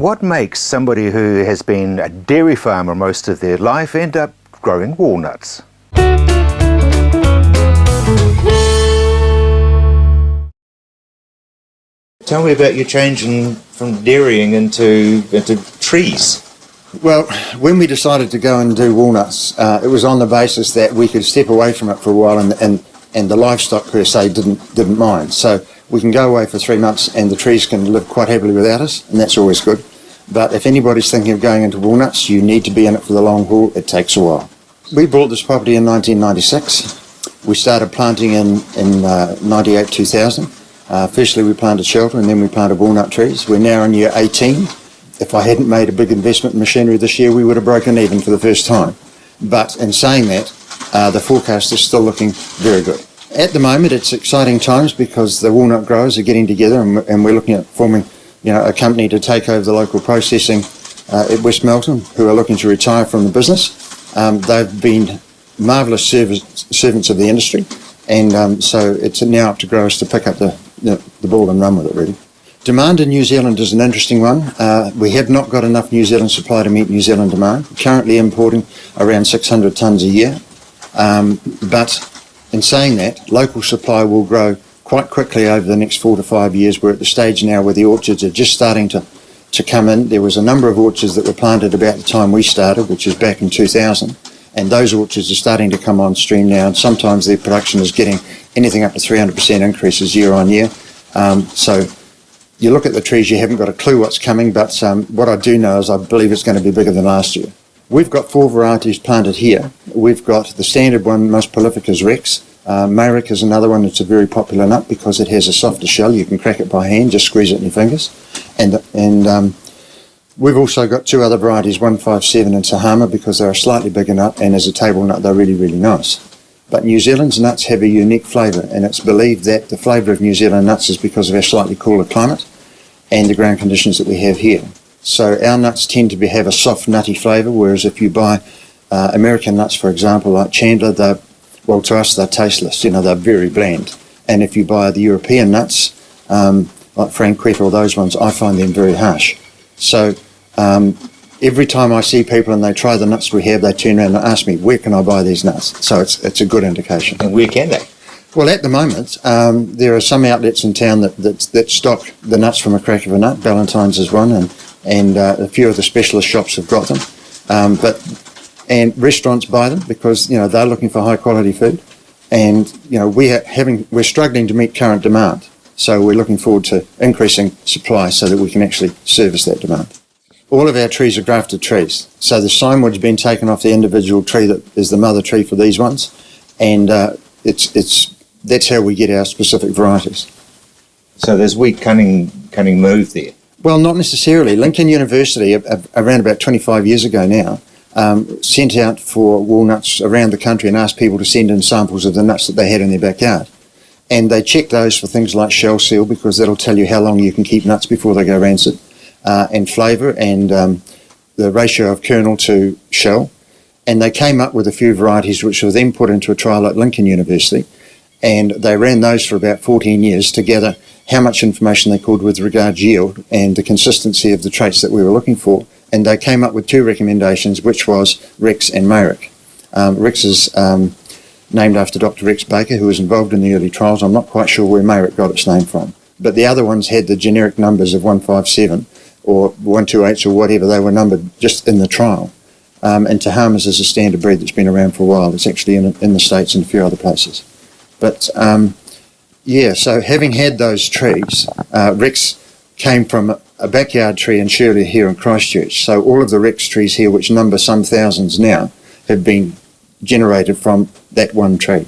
What makes somebody who has been a dairy farmer most of their life end up growing walnuts? Tell me about your change from dairying into trees. Well, when we decided to go and do walnuts, it was on the basis that we could step away from it for a while, and the livestock per se didn't mind. So we can go away for 3 months and the trees can live quite happily without us, and that's always good. But if anybody's thinking of going into walnuts, you need to be in it for the long haul. It takes a while. We bought this property in 1996. We started planting in 98, 2000. Firstly, we planted shelter and then we planted walnut trees. We're now in year 18. If I hadn't made a big investment in machinery this year, we would have broken even for the first time. But in saying that, the forecast is still looking very good. At the moment, it's exciting times because the walnut growers are getting together and we're looking at forming a company to take over the local processing at West Melton, who are looking to retire from the business. They've been marvellous servants of the industry, and so it's now up to growers to pick up the ball and run with it, really. Demand in New Zealand is an interesting one. We have not got enough New Zealand supply to meet New Zealand demand. We're currently importing around 600 tonnes a year, but in saying that, local supply will grow quite quickly over the next 4 to 5 years. We're at the stage now where the orchards are just starting to come in. There was a number of orchards that were planted about the time we started, which is back in 2000, and those orchards are starting to come on stream now, and sometimes their production is getting anything up to 300% increases year on year. So you look at the trees, you haven't got a clue what's coming, but what I do know is I believe it's going to be bigger than last year. We've got 4 varieties planted here. We've got the standard one, most prolific, is Rex. Mayrick is another one that's a very popular nut because it has a softer shell. You can crack it by hand, just squeeze it in your fingers. And we've also got 2 other varieties, 157 and Sahama, because they're a slightly bigger nut, and as a table nut they're really, really nice. But New Zealand's nuts have a unique flavour, and it's believed that the flavour of New Zealand nuts is because of our slightly cooler climate and the ground conditions that we have here. So our nuts tend to have a soft, nutty flavour, whereas if you buy American nuts, for example, like Chandler, well, to us they're tasteless, they're very bland. And if you buy the European nuts, like Franquette or those ones, I find them very harsh. So every time I see people and they try the nuts we have, they turn around and ask me, where can I buy these nuts? So it's a good indication. And where can they? Well, at the moment, there are some outlets in town that stock the nuts from a crack of a nut. Ballantyne's is one, and a few of the specialist shops have got them. And restaurants buy them because they're looking for high quality food, and we're struggling to meet current demand, so we're looking forward to increasing supply so that we can actually service that demand. All of our trees are grafted trees, so the signwood's been taken off the individual tree that is the mother tree for these ones, and that's how we get our specific varieties. So there's wee cunning move there. Well, not necessarily. Lincoln University, around about 25 years ago now, sent out for walnuts around the country and asked people to send in samples of the nuts that they had in their backyard. And they checked those for things like shell seal, because that'll tell you how long you can keep nuts before they go rancid, and flavour, and the ratio of kernel to shell. And they came up with a few varieties which were then put into a trial at Lincoln University, and they ran those for about 14 years to gather how much information they could with regard to yield and the consistency of the traits that we were looking for. And they came up with 2 recommendations, which was Rex and Mayrick. Rex is named after Dr. Rex Baker, who was involved in the early trials. I'm not quite sure where Mayrick got its name from. But the other ones had the generic numbers of 157 or 128 or whatever. They were numbered just in the trial. And Tahama's is a standard breed that's been around for a while. It's actually in the States and a few other places. But so having had those trees, Rex came from a backyard tree in Shirley here in Christchurch. So all of the Rex trees here, which number some thousands now, have been generated from that one tree.